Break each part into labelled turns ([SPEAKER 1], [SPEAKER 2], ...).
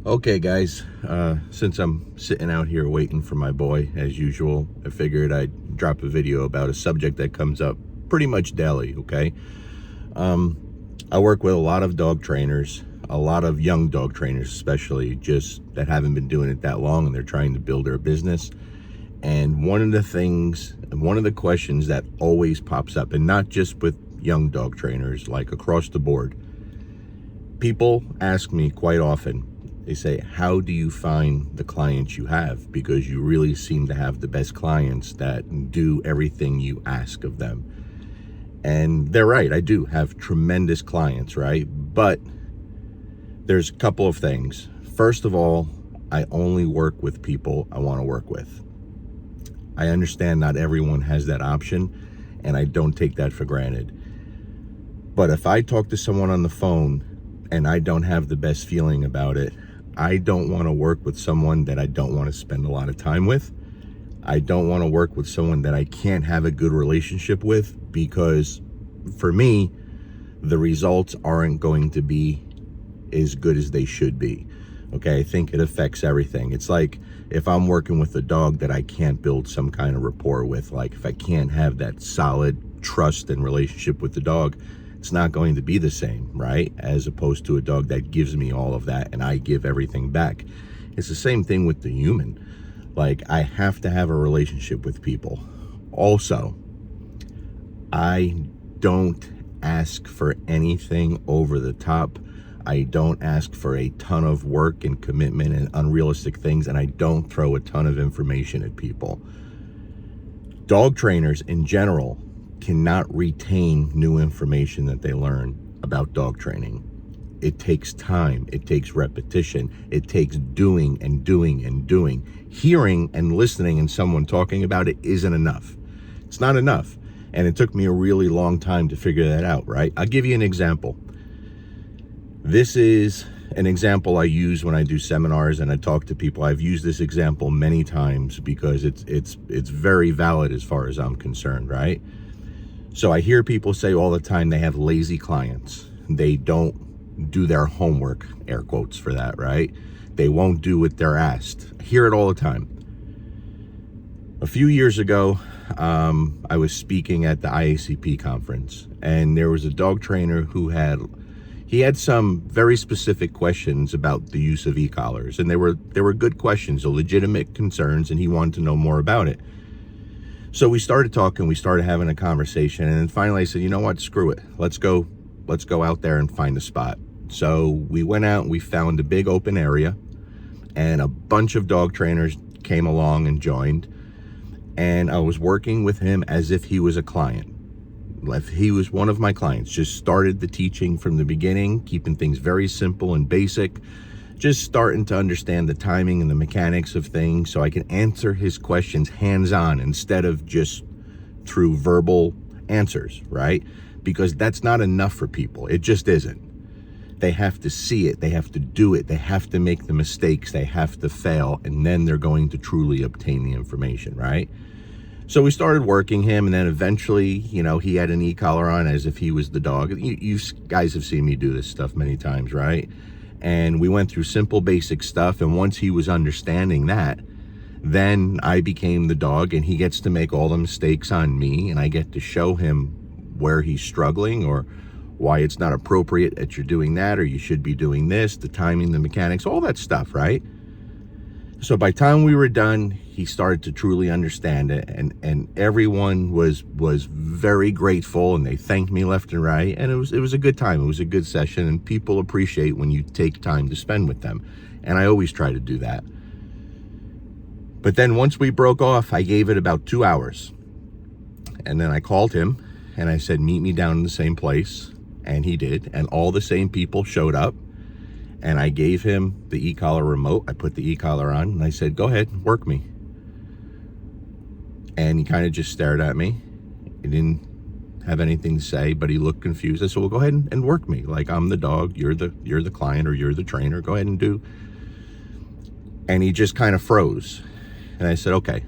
[SPEAKER 1] Okay, guys, since I'm sitting out here waiting for my boy, as usual, I figured I'd drop a video about a subject that comes up pretty much daily, okay? I work with a lot of dog trainers, a lot of young dog trainers, especially, just that haven't been doing it that long and they're trying to build their business. And one of the questions that always pops up, and not just with young dog trainers, like across the board, people ask me quite often, they say, how do you find the clients you have? Because you really seem to have the best clients that do everything you ask of them. And they're right, I do have tremendous clients, right? But there's a couple of things. First of all, I only work with people I want to work with. I understand not everyone has that option, and I don't take that for granted. But if I talk to someone on the phone and I don't have the best feeling about it, I don't want to work with someone that I don't want to spend a lot of time with. I don't want to work with someone that I can't have a good relationship with, because for me, the results aren't going to be as good as they should be. Okay, I think it affects everything. It's like if I'm working with a dog that I can't build some kind of rapport with, like if I can't have that solid trust and relationship with the dog, it's not going to be the same, right? As opposed to a dog that gives me all of that and I give everything back. It's the same thing with the human. Like, I have to have a relationship with people. Also, I don't ask for anything over the top. I don't ask for a ton of work and commitment and unrealistic things, and I don't throw a ton of information at people. Dog trainers in general cannot retain new information that they learn about dog training. It takes time, it takes repetition, it takes doing and doing and doing. Hearing and listening and someone talking about it isn't enough. It's not enough. And it took me a really long time to figure that out, right? I'll give you an example. This is an example I use when I do seminars and I talk to people. I've used this example many times because it's very valid as far as I'm concerned, right? So I hear people say all the time they have lazy clients. They don't do their homework, air quotes for that, right? They won't do what they're asked. I hear it all the time. A few years ago, I was speaking at the IACP conference, and there was a dog trainer who had some very specific questions about the use of e-collars, and they were good questions, legitimate concerns, and he wanted to know more about it. So we started talking, we started having a conversation, and then finally I said, you know what, screw it. Let's go out there and find a spot. So we went out and we found a big open area, and a bunch of dog trainers came along and joined, and I was working with him as if he was a client. If he was one of my clients, just started the teaching from the beginning, keeping things very simple and basic, just starting to understand the timing and the mechanics of things so I can answer his questions hands-on instead of just through verbal answers, right? Because that's not enough for people. It just isn't. They have to see it, they have to do it, they have to make the mistakes, they have to fail, and then they're going to truly obtain the information, right? So we started working him, and then eventually, he had an e-collar on as if he was the dog. You guys have seen me do this stuff many times, right? And we went through simple, basic stuff, and once he was understanding that, then I became the dog, and he gets to make all the mistakes on me, and I get to show him where he's struggling or why it's not appropriate that you're doing that, or you should be doing this, the timing, the mechanics, all that stuff, right? So by the time we were done, he started to truly understand it, and everyone was very grateful, and they thanked me left and right, and it was a good time. It was a good session, and people appreciate when you take time to spend with them, and I always try to do that. But then once we broke off, I gave it about 2 hours, and then I called him, and I said, meet me down in the same place, and he did, and all the same people showed up. And I gave him the e-collar remote. I put the e-collar on, and I said, go ahead, work me. And he kind of just stared at me. He didn't have anything to say, but he looked confused. I said, well, go ahead and work me. Like, I'm the dog, you're the client, or you're the trainer. Go ahead and do. And he just kind of froze. And I said, okay.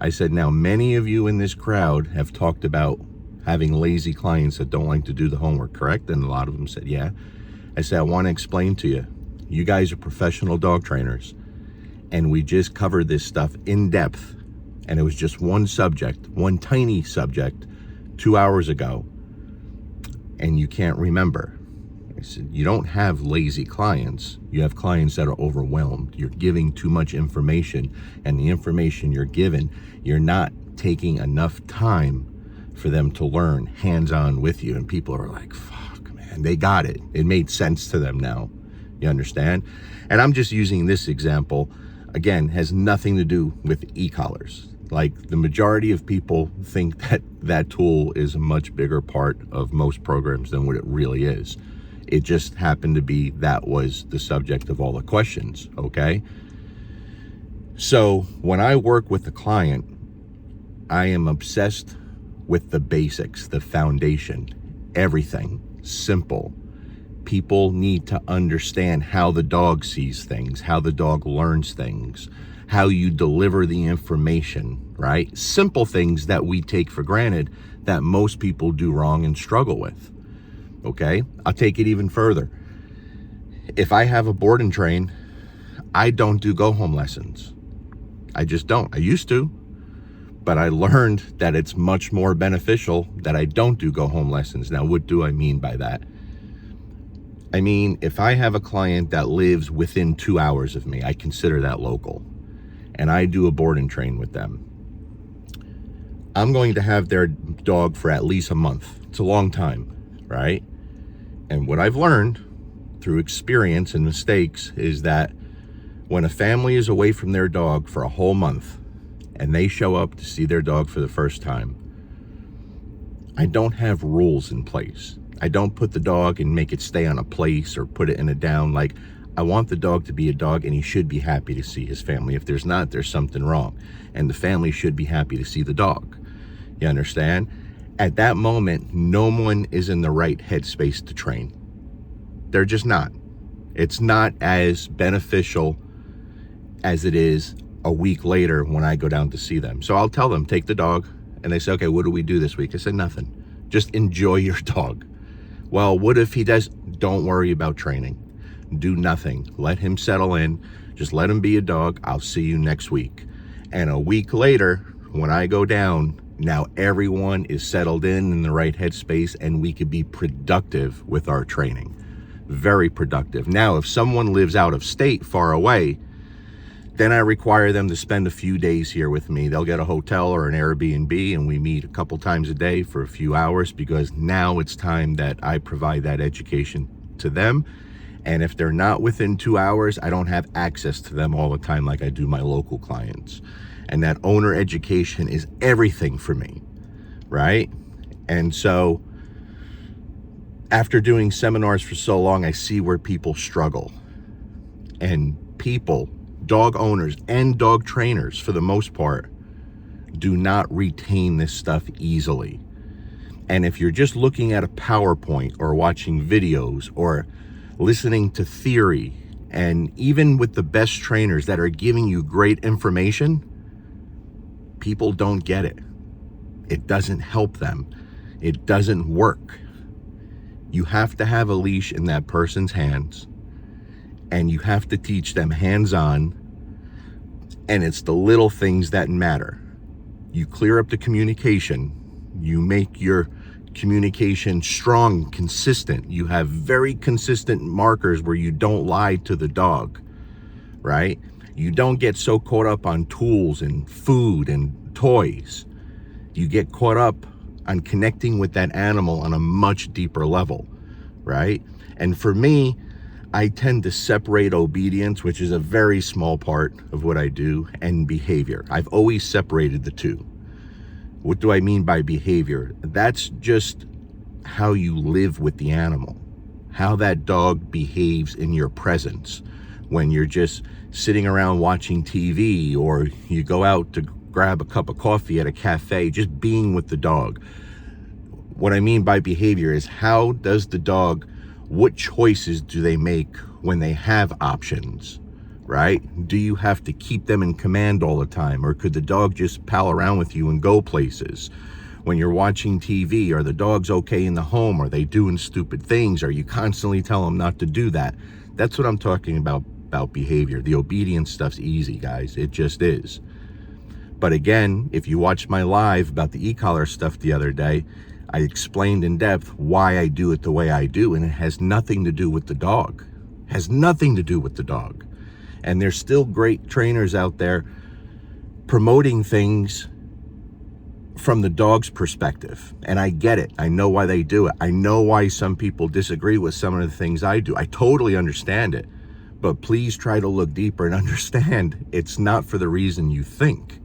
[SPEAKER 1] I said, now, many of you in this crowd have talked about having lazy clients that don't like to do the homework, correct? And a lot of them said, yeah. I said, I want to explain to you. You guys are professional dog trainers, and we just covered this stuff in depth, and it was just one subject, one tiny subject, 2 hours ago, and you can't remember. I said, you don't have lazy clients. You have clients that are overwhelmed. You're giving too much information, and the information you're given, you're not taking enough time for them to learn hands-on with you. And people are like, fuck, man, they got it. It made sense to them now. You understand? And I'm just using this example, again, has nothing to do with e-collars. Like, the majority of people think that that tool is a much bigger part of most programs than what it really is. It just happened to be that was the subject of all the questions, okay? So when I work with the client, I am obsessed with the basics, the foundation, everything, simple. People need to understand how the dog sees things, how the dog learns things, how you deliver the information, right? Simple things that we take for granted that most people do wrong and struggle with, okay? I'll take it even further. If I have a board and train, I don't do go-home lessons. I just don't. I used to, but I learned that it's much more beneficial that I don't do go-home lessons. Now, what do I mean by that? I mean, if I have a client that lives within 2 hours of me, I consider that local, and I do a board and train with them, I'm going to have their dog for at least a month. It's a long time, right? And what I've learned through experience and mistakes is that when a family is away from their dog for a whole month and they show up to see their dog for the first time, I don't have rules in place. I don't put the dog and make it stay on a place or put it in a down. Like, I want the dog to be a dog, and he should be happy to see his family. If there's not, there's something wrong. And the family should be happy to see the dog. You understand? At that moment, no one is in the right headspace to train. They're just not. It's not as beneficial as it is a week later when I go down to see them. So I'll tell them, take the dog. And they say, okay, what do we do this week? I said, nothing. Just enjoy your dog. Well, what if he does? Don't worry about training. Do nothing. Let him settle in. Just let him be a dog. I'll see you next week. And a week later, when I go down, now everyone is settled in the right headspace, and we could be productive with our training. Very productive. Now, if someone lives out of state, far away, then I require them to spend a few days here with me. They'll get a hotel or an Airbnb, and we meet a couple times a day for a few hours, because now it's time that I provide that education to them. And if they're not within 2 hours, I don't have access to them all the time like I do my local clients. And that owner education is everything for me, right? And so after doing seminars for so long, I see where people struggle. And people, dog owners and dog trainers, for the most part, do not retain this stuff easily. And if you're just looking at a PowerPoint or watching videos or listening to theory, and even with the best trainers that are giving you great information, people don't get it. It doesn't help them. It doesn't work. You have to have a leash in that person's hands, and you have to teach them hands-on, and it's the little things that matter. You clear up the communication. You make your communication strong, consistent. You have very consistent markers where you don't lie to the dog, right? You don't get so caught up on tools and food and toys. You get caught up on connecting with that animal on a much deeper level, right? And for me, I tend to separate obedience, which is a very small part of what I do, and behavior. I've always separated the two. What do I mean by behavior? That's just how you live with the animal, how that dog behaves in your presence when you're just sitting around watching TV, or you go out to grab a cup of coffee at a cafe, just being with the dog. What I mean by behavior is, how does the dog, what choices do they make when they have options, right? Do you have to keep them in command all the time, or could the dog just pal around with you and go places? When you're watching TV, are the dogs okay in the home? Are they doing stupid things? Are you constantly telling them not to do that? That's what I'm talking about behavior. The obedience stuff's easy, guys. It just is. But again, if you watched my live about the e-collar stuff the other day, I explained in depth why I do it the way I do, and it has nothing to do with the dog. Has nothing to do with the dog. And there's still great trainers out there promoting things from the dog's perspective. And I get it. I know why they do it. I know why some people disagree with some of the things I do. I totally understand it. But please try to look deeper and understand it's not for the reason you think.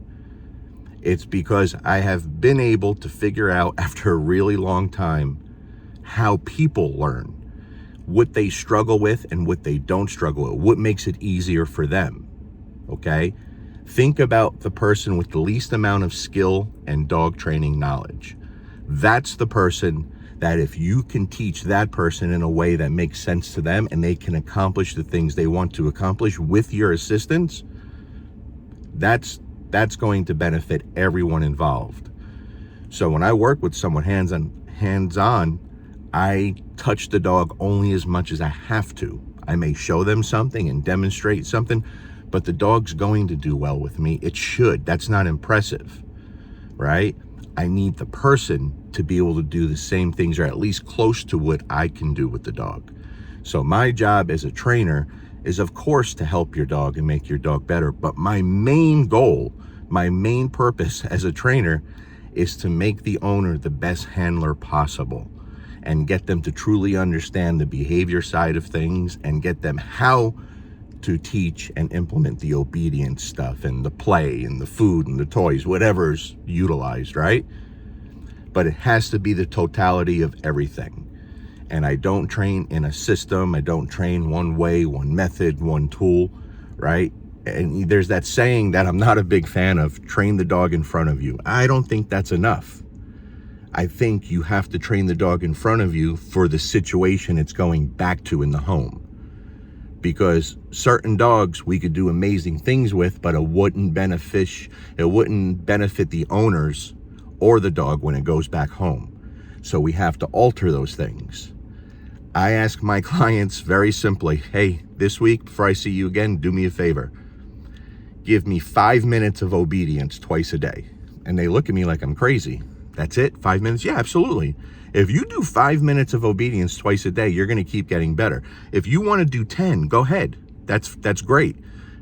[SPEAKER 1] It's because I have been able to figure out after a really long time how people learn, what they struggle with and what they don't struggle with, what makes it easier for them, okay? Think about the person with the least amount of skill and dog training knowledge. That's the person that if you can teach that person in a way that makes sense to them and they can accomplish the things they want to accomplish with your assistance, that's going to benefit everyone involved. So when I work with someone hands-on, I touch the dog only as much as I have to. I may show them something and demonstrate something, but the dog's going to do well with me. It should. That's not impressive, right? I need the person to be able to do the same things or at least close to what I can do with the dog. So my job as a trainer is, of course, to help your dog and make your dog better. But my main goal, my main purpose as a trainer is to make the owner the best handler possible and get them to truly understand the behavior side of things and get them how to teach and implement the obedience stuff and the play and the food and the toys, whatever's utilized, right? But it has to be the totality of everything. And I don't train in a system. I don't train one way, one method, one tool, right? And there's that saying that I'm not a big fan of, train the dog in front of you. I don't think that's enough. I think you have to train the dog in front of you for the situation it's going back to in the home. Because certain dogs we could do amazing things with, but it wouldn't benefit the owners or the dog when it goes back home. So we have to alter those things. I ask my clients very simply, hey, this week before I see you again, do me a favor. Give me 5 minutes of obedience twice a day. And they look at me like I'm crazy. That's it? 5 minutes? Yeah, absolutely. If you do 5 minutes of obedience twice a day, you're going to keep getting better. If you want to do 10, go ahead. That's great.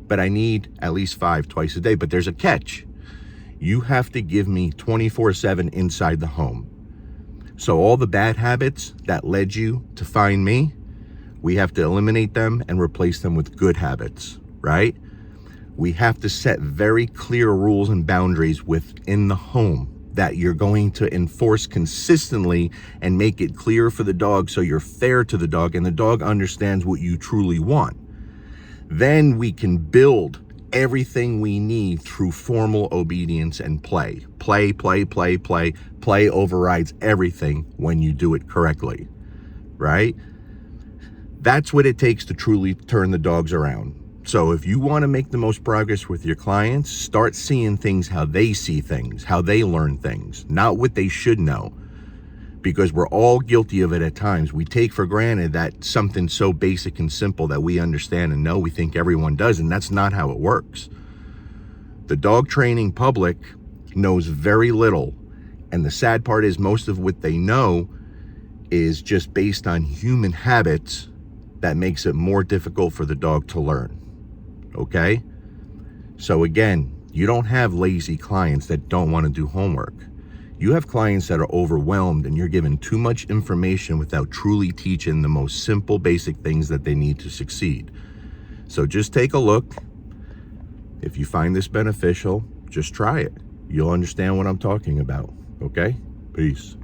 [SPEAKER 1] But I need at least 5 twice a day. But there's a catch. You have to give me 24/7 inside the home. So all the bad habits that led you to find me, we have to eliminate them and replace them with good habits, right? We have to set very clear rules and boundaries within the home that you're going to enforce consistently and make it clear for the dog so you're fair to the dog and the dog understands what you truly want. Then we can build everything we need through formal obedience and play. Play overrides everything when you do it correctly, right? That's what it takes to truly turn the dogs around. So if you want to make the most progress with your clients, start seeing things how they see things, how they learn things, not what they should know. Because we're all guilty of it at times. We take for granted that something so basic and simple that we understand and know, we think everyone does, and that's not how it works. The dog training public knows very little, and the sad part is most of what they know is just based on human habits that makes it more difficult for the dog to learn. Okay? So again, you don't have lazy clients that don't want to do homework. You have clients that are overwhelmed and you're given too much information without truly teaching the most simple, basic things that they need to succeed. So just take a look. If you find this beneficial, just try it. You'll understand what I'm talking about. Okay? Peace.